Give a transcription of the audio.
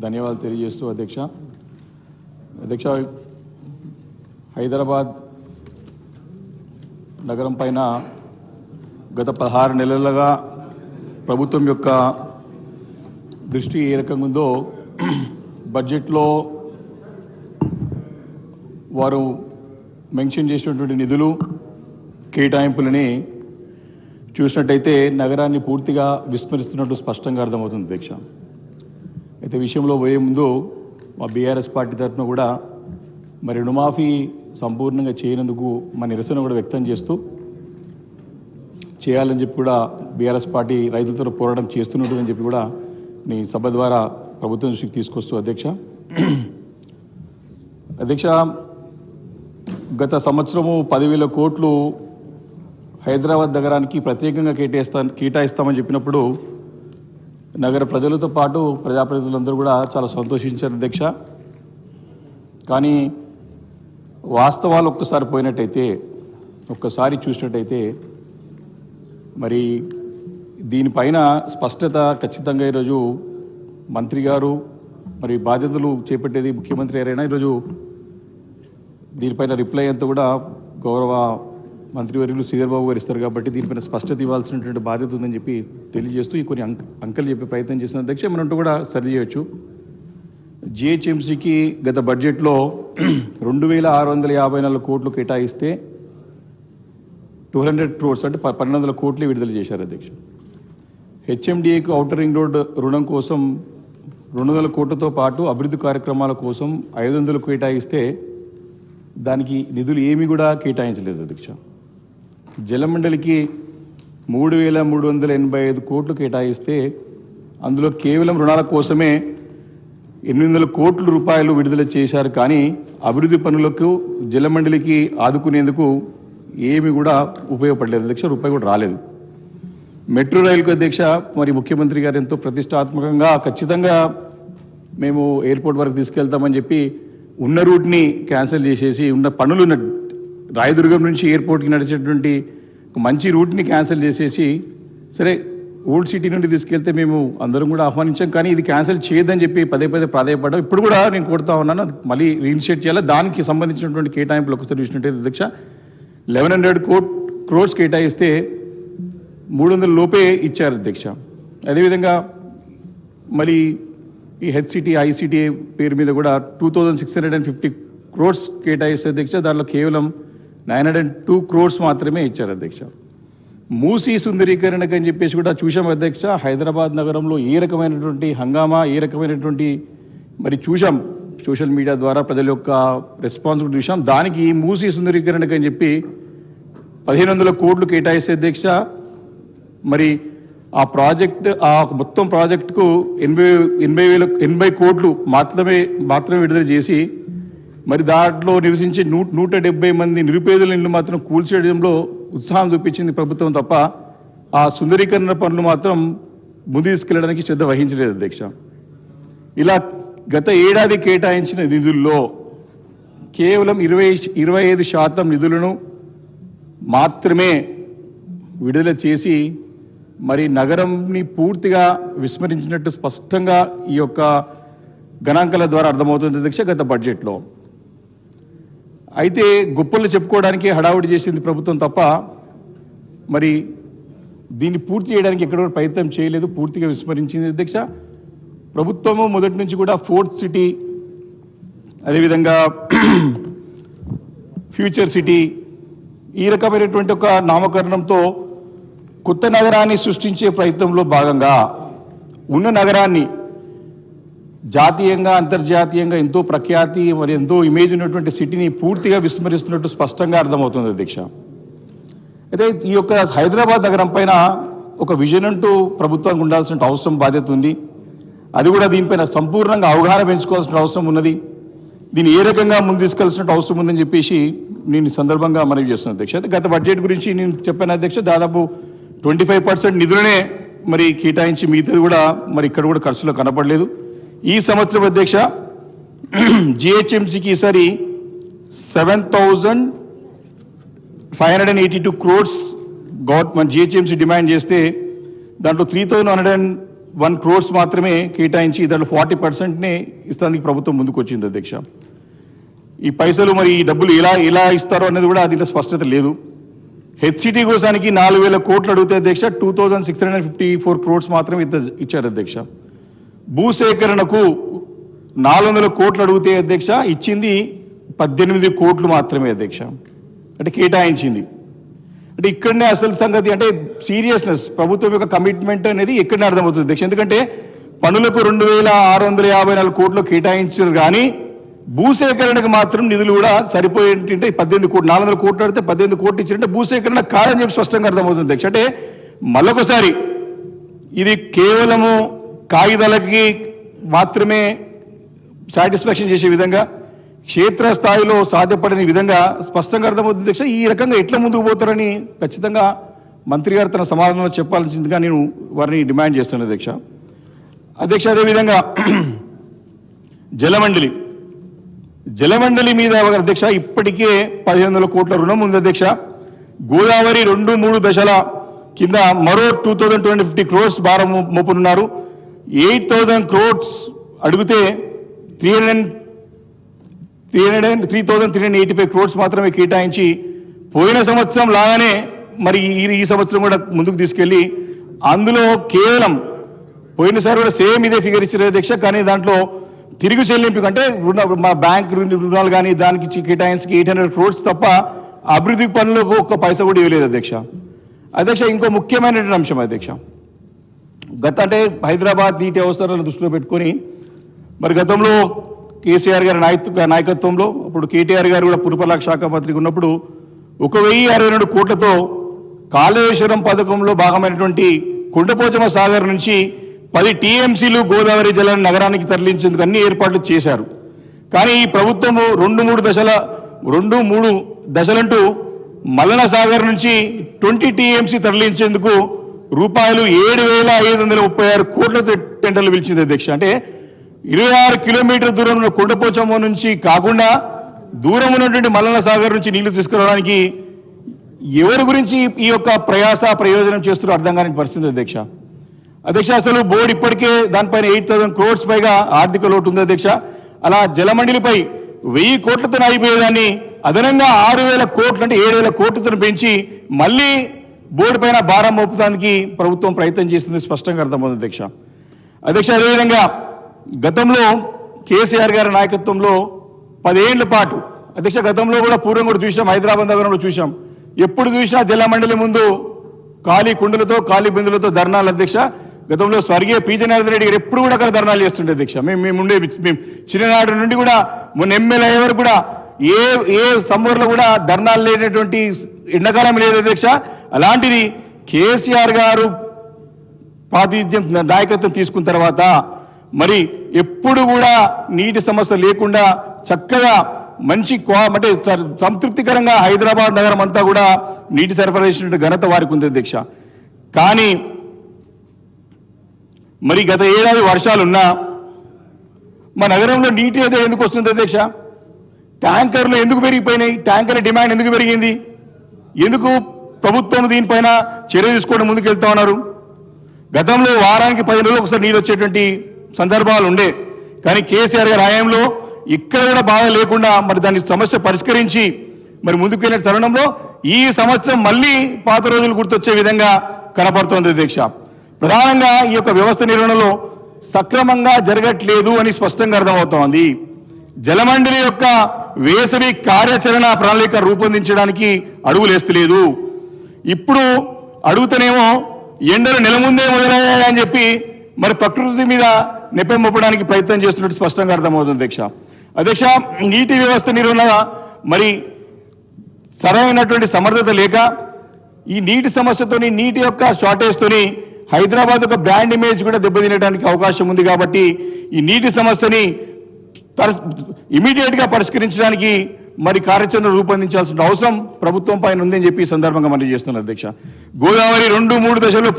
ధన్యవాదాలు తెలియజేస్తూ అధ్యక్ష హైదరాబాద్ నగరం పైన గత 16 నెలలుగా ప్రభుత్వం యొక్క దృష్టి ఏ రకంగా ఉందో బడ్జెట్లో వారు మెన్షన్ చేసినటువంటి నిధులు కేటాయింపులని చూసినట్టయితే నగరాన్ని పూర్తిగా విస్మరిస్తున్నట్టు స్పష్టంగా అర్థమవుతుంది అధ్యక్ష. అయితే విషయంలో పోయే ముందు మా బీఆర్ఎస్ పార్టీ తరఫున కూడా మరి రుణమాఫీ సంపూర్ణంగా చేయనందుకు మా నిరసన కూడా వ్యక్తం చేస్తూ చేయాలని చెప్పి కూడా బీఆర్ఎస్ పార్టీ రైతులతో పోరాటం చేస్తున్నట్టు అని చెప్పి కూడా నీ సభ ద్వారా ప్రభుత్వం దృష్టికి తీసుకొస్తూ అధ్యక్ష గత సంవత్సరము 10,000 కోట్లు హైదరాబాద్ నగరానికి ప్రత్యేకంగా కేటాయిస్తామని చెప్పినప్పుడు నగర ప్రజలతో పాటు ప్రజాప్రతినిధులందరూ కూడా చాలా సంతోషించారు అధ్యక్ష. కానీ వాస్తవాలు ఒక్కసారి చూసినట్టయితే మరి దీనిపైన స్పష్టత ఖచ్చితంగా ఈరోజు మంత్రి గారు మరి బాధ్యతలు చేపట్టేది ముఖ్యమంత్రి అయినా ఈరోజు దీనిపైన రిప్లై అంతా కూడా గౌరవ మంత్రివర్యులు శ్రీధర్ బాబు గారు ఇస్తారు కాబట్టి దీనిపైన స్పష్టత ఇవ్వాల్సినటువంటి బాధ్యత ఉందని చెప్పి తెలియజేస్తూ ఈ కొన్ని అంకెలు చెప్పే ప్రయత్నం చేసిన అధ్యక్ష మనంటూ కూడా సరి చేయొచ్చు. జిహెచ్ఎంసీకి గత బడ్జెట్లో 2,654 కోట్లు కేటాయిస్తే 200 crores అంటే 1,200 కోట్లు విడుదల చేశారు అధ్యక్ష. హెచ్ఎండిఏకు ఔటర్ రింగ్ రోడ్ రుణం కోసం 200 కోట్లతో పాటు అభివృద్ధి కార్యక్రమాల కోసం 500 కేటాయిస్తే దానికి నిధులు ఏమీ కూడా కేటాయించలేదు అధ్యక్ష. జలమండలికి 3,385 కోట్లు కేటాయిస్తే అందులో కేవలం రుణాల కోసమే 800 కోట్ల రూపాయలు విడుదల చేశారు. కానీ అభివృద్ధి పనులకు జలమండలికి ఆదుకునేందుకు ఏమి కూడా ఉపయోగపడలేదు అధ్యక్ష, రూపాయి కూడా రాలేదు. మెట్రో రైలుకు అధ్యక్ష మరి ముఖ్యమంత్రి గారు ఎంతో ప్రతిష్టాత్మకంగా ఖచ్చితంగా మేము ఎయిర్పోర్ట్ వరకు తీసుకెళ్తామని చెప్పి ఉన్న రూట్ని క్యాన్సిల్ చేసేసి ఉన్న పనులు రాయదుర్గం నుంచి ఎయిర్పోర్ట్కి నడిచేటువంటి మంచి రూట్ని క్యాన్సిల్ చేసేసి సరే ఓల్డ్ సిటీ నుండి తీసుకెళ్తే మేము అందరం కూడా ఆహ్వానించాం, కానీ ఇది క్యాన్సిల్ చేయొద్దని చెప్పి పదే ప్రాధాయపడ్డాం. ఇప్పుడు కూడా నేను కోరుతా ఉన్నాను మళ్ళీ రీఇనిషియేట్ చేయాలి. దానికి సంబంధించినటువంటి కేటాయింపులు ఒకసారి చూసినట్టయితే అధ్యక్ష 1,100 crores కేటాయిస్తే 300 లోపే ఇచ్చారు అధ్యక్ష. అదేవిధంగా మళ్ళీ ఈ హెచ్సిటీ ఐసిటీ పేరు మీద కూడా 2,650 crores కేటాయిస్తే అధ్యక్ష దాంట్లో కేవలం 902 crores మాత్రమే ఇచ్చారు అధ్యక్ష. మూసీ సుందరీకరణకు అని చెప్పేసి కూడా చూసాం అధ్యక్ష. హైదరాబాద్ నగరంలో ఏ రకమైనటువంటి హంగామా ఏ రకమైనటువంటి మరి చూసాం, సోషల్ మీడియా ద్వారా ప్రజల యొక్క రెస్పాన్స్ కూడా చూసాం. దానికి మూసీ సుందరీకరణకు అని చెప్పి 1,500 కోట్లు కేటాయిస్తే అధ్యక్ష మరి ఆ మొత్తం ప్రాజెక్టుకు 80 కోట్లు మాత్రమే విడుదల చేసి మరి దాంట్లో నివసించే 170 మంది నిరుపేదల ఇళ్ళు మాత్రం కూల్చేయడంలో ఉత్సాహం చూపించింది ప్రభుత్వం తప్ప ఆ సుందరీకరణ పనులు మాత్రం ముందు తీసుకెళ్లడానికి శ్రద్ధ వహించలేదు అధ్యక్ష. ఇలా గత ఏడాది కేటాయించిన నిధుల్లో కేవలం 25% నిధులను మాత్రమే విడుదల చేసి మరి నగరంని పూర్తిగా విస్మరించినట్టు స్పష్టంగా ఈ యొక్క గణాంకాల ద్వారా అర్థమవుతుంది అధ్యక్ష గత బడ్జెట్లో. అయితే గొప్పలు చెప్పుకోవడానికి హడావుడి చేసింది ప్రభుత్వం తప్ప మరి దీన్ని పూర్తి చేయడానికి ఎక్కడ ప్రయత్నం చేయలేదు, పూర్తిగా విస్మరించింది అధ్యక్ష. ప్రభుత్వము మొదటి నుంచి కూడా 4th సిటీ అదేవిధంగా ఫ్యూచర్ సిటీ ఈ రకమైనటువంటి ఒక నామకరణంతో కొత్త నగరాన్ని సృష్టించే ప్రయత్నంలో భాగంగా ఉన్న నగరాన్ని జాతీయంగా అంతర్జాతీయంగా ఎంతో ప్రఖ్యాతి మరి ఎంతో ఇమేజ్ ఉన్నటువంటి సిటీని పూర్తిగా విస్మరిస్తున్నట్టు స్పష్టంగా అర్థమవుతుంది అధ్యక్ష. అయితే ఈ యొక్క హైదరాబాద్ నగరం పైన ఒక విజన్ అంటూ ప్రభుత్వానికి ఉండాల్సిన అవసరం బాధ్యత ఉంది. అది కూడా దీనిపైన సంపూర్ణంగా అవగాహన పెంచుకోవాల్సిన అవసరం ఉన్నది. దీన్ని ఏ రకంగా ముందు తీసుకెళ్లాల్సిన అవసరం ఉందని చెప్పేసి నేను సందర్భంగా మనవి చేస్తున్నాను అధ్యక్ష. గత బడ్జెట్ గురించి నేను చెప్పాను అధ్యక్ష, దాదాపు 25% నిధులనే మరి కేటాయించి మిగతాది కూడా మరి ఇక్కడ కూడా ఖర్చులో కనపడలేదు. ఈ సంవత్సరం అధ్యక్ష జిహెచ్ఎంసీకి ఈసారి 7,582 crores గవర్నమెంట్ జిహెచ్ఎంసీ డిమాండ్ చేస్తే దాంట్లో 3,100 1 crores మాత్రమే కేటాయించి దాంట్లో 40%నే ఇస్తానికి ప్రభుత్వం ముందుకు వచ్చింది అధ్యక్ష. ఈ పైసలు మరి ఈ డబ్బులు ఎలా ఇస్తారో అనేది కూడా దీంట్లో స్పష్టత లేదు. హెచ్సిటీ కోసానికి 4,000 కోట్లు అడిగితే అధ్యక్ష 2,654 crores మాత్రమే ఇచ్చారు అధ్యక్ష. భూసేకరణకు 400 కోట్లు అడిగితే అధ్యక్ష ఇచ్చింది 18 కోట్లు మాత్రమే అధ్యక్ష. అంటే కేటాయించింది. అంటే ఇక్కడనే అసలు సంగతి అంటే సీరియస్నెస్ ప్రభుత్వం యొక్క కమిట్మెంట్ అనేది ఇక్కడనే అర్థమవుతుంది అధ్యక్ష. ఎందుకంటే పనులకు 2,654 కోట్లు కేటాయించారు కానీ భూసేకరణకు మాత్రం నిధులు కూడా సరిపోయేంటే 18 కోట్లు 400 కోట్లు అడితే 18 కోట్లు ఇచ్చారంటే భూసేకరణ కాదని చెప్పి స్పష్టంగా అర్థమవుతుంది అధ్యక్ష. అంటే మళ్ళొకసారి ఇది కేవలము కాగితాలకి మాత్రమే సాటిస్ఫాక్షన్ చేసే విధంగా క్షేత్రస్థాయిలో సాధ్యపడని విధంగా స్పష్టంగా అర్థమవుతుంది అధ్యక్ష. ఈ రకంగా ఎట్లా ముందుకు పోతారని ఖచ్చితంగా మంత్రి గారు తన సమాధానంలో చెప్పాల్సిందిగా నేను వారిని డిమాండ్ చేస్తున్నాను అధ్యక్ష. అదేవిధంగా జలమండలి మీద అధ్యక్ష ఇప్పటికే 1,500 కోట్ల రుణం ఉంది అధ్యక్ష. గోదావరి 2-3 దశల కింద మరో 2,250 crores భారం మోపనున్నారు. 8,000 crores అడిగితే 3,385 crores మాత్రమే కేటాయించి పోయిన సంవత్సరం లాగానే మరి ఈ సంవత్సరం కూడా ముందుకు తీసుకెళ్లి అందులో కేవలం పోయినసారి కూడా సేమ్ ఇదే ఫిగర్ ఇచ్చారు అధ్యక్ష. కానీ దాంట్లో తిరిగి చెల్లింపు అంటే మా బ్యాంక్ రుణాలు కానీ దానికి కేటాయించి 800 crores తప్ప అభివృద్ధి పనులకు ఒక్క పైసా కూడా ఇవ్వలేదు అధ్యక్ష. ఇంకో ముఖ్యమైనటువంటి అంశం అధ్యక్ష, అంటే హైదరాబాద్ నీటి అవసరాలను దృష్టిలో పెట్టుకొని మరి గతంలో కేసీఆర్ గారి నాయకత్వంలో అప్పుడు కేటీఆర్ గారు కూడా పురపాలక శాఖ మంత్రిగా ఉన్నప్పుడు 1,062 కోట్లతో కాళేశ్వరం పథకంలో భాగమైనటువంటి కొండపోచమ్మ సాగర్ నుంచి 10 TMCలు గోదావరి జలాన్ని నగరానికి తరలించేందుకు అన్ని ఏర్పాట్లు చేశారు. కానీ ఈ ప్రభుత్వము 2-3 దశలంటూ మల్లన సాగర్ నుంచి 20 TMC తరలించేందుకు రూపాయలు 7,536 కోట్లతో టెండర్లు పిలిచింది అధ్యక్ష. అంటే 26 కిలోమీటర్ల దూరం ఉన్న కొండపోచమ్మ నుంచి కాకుండా దూరం ఉన్నటువంటి మల్లన సాగర్ నుంచి నీళ్లు తీసుకురావడానికి ఎవరి గురించి ఈ యొక్క ప్రయోజనం చేస్తున్నారో అర్థం కాని పరిస్థితి అధ్యక్ష. అసలు బోర్డు ఇప్పటికే దానిపైన 8,000 crores పైగా ఆర్థిక లోటు ఉంది అధ్యక్ష. అలా జలమండలిపై 1,000 కోట్లతో అయిపోయేదాన్ని అదనంగా 6,000 కోట్లు అంటే 7,000 కోట్లతో పెంచి మళ్ళీ బోర్డు పైన భారం మోపడానికి ప్రభుత్వం ప్రయత్నం చేస్తుంది స్పష్టంగా అర్థమవుతుంది అధ్యక్ష. అదేవిధంగా గతంలో కేసీఆర్ గారి నాయకత్వంలో 10 ఏళ్ల పాటు అధ్యక్ష గతంలో కూడా పూర్వం కూడా చూసాం, హైదరాబాద్ నగరంలో చూసాం, ఎప్పుడు చూసినా జలమండలి ముందు ఖాళీ కుండలతో ఖాళీ బిందులతో ధర్నాలు అధ్యక్ష. గతంలో స్వర్గీయ పీజీ నరేంద్ర రెడ్డి గారు ఎప్పుడు కూడా అక్కడ ధర్నాలు చేస్తుండే అధ్యక్ష. మేము చిన్ననాటి నుండి కూడా మొన్న ఎమ్మెల్యే ఎవరు కూడా ఏ సమ్మర్లో కూడా ధర్నాలు లేనటువంటి ఎండాకాలం లేదు అధ్యక్ష. అలాంటిది కేసీఆర్ గారు ప్రాతినిధ్యం నాయకత్వం తీసుకున్న తర్వాత మరి ఎప్పుడు కూడా నీటి సమస్య లేకుండా చక్కగా మంచి అంటే సంతృప్తికరంగా హైదరాబాద్ నగరం అంతా కూడా నీటి సరఫరా చేసినట్టు ఘనత వారికి ఉంది అధ్యక్ష. కానీ మరి గత ఏడాది వర్షాలున్నా మా నగరంలో నీటి అయితే ఎందుకు వస్తుంది అధ్యక్ష? ట్యాంకర్లు ఎందుకు పెరిగిపోయినాయి? ట్యాంకర్ల డిమాండ్ ఎందుకు పెరిగింది? ఎందుకు ప్రభుత్వం దీనిపైన చర్య తీసుకోవడం ముందుకు వెళ్తా ఉన్నారు? గతంలో వారానికి 10 రోజులు ఒకసారి నీళ్ళు వచ్చేటువంటి సందర్భాలు ఉండే. కానీ కేసీఆర్ గారి హయాంలో ఇక్కడ కూడా బాధ లేకుండా మరి దాని సమస్య పరిష్కరించి మరి ముందుకు వెళ్ళిన తరుణంలో ఈ సంవత్సరం మళ్ళీ పాత రోజులు గుర్తొచ్చే విధంగా కనపడుతోంది అధ్యక్ష. ప్రధానంగా ఈ యొక్క వ్యవస్థ నిర్వహణలో సక్రమంగా జరగట్లేదు అని స్పష్టంగా అర్థమవుతోంది. జలమండలి యొక్క వేసవి కార్యాచరణ ప్రణాళిక రూపొందించడానికి అడుగులేస్తలేదు. ఇప్పుడు అడుగుతనేమో ఎండలు నెల ముందే మొదలయ్యాయని చెప్పి మరి ప్రకృతి మీద నెపం మోపడానికి ప్రయత్నం చేస్తున్నట్టు స్పష్టంగా అర్థమవుతుంది అధ్యక్ష. నీటి వ్యవస్థ నిర్వహణ మరి సరైనటువంటి సమర్థత లేక ఈ నీటి సమస్యతోని నీటి యొక్క షార్టేజ్తోని హైదరాబాద్ యొక్క బ్రాండ్ ఇమేజ్ కూడా దెబ్బతినడానికి అవకాశం ఉంది. కాబట్టి ఈ నీటి సమస్యని ఇమీడియట్గా పరిష్కరించడానికి మరి కార్యాచరణ రూపొందించాల్సిన అవసరం ప్రభుత్వం పైన ఉందని చెప్పి ఈ సందర్భంగా మనం చేస్తున్నాం అధ్యక్ష. గోదావరి 2-3 దశల్లో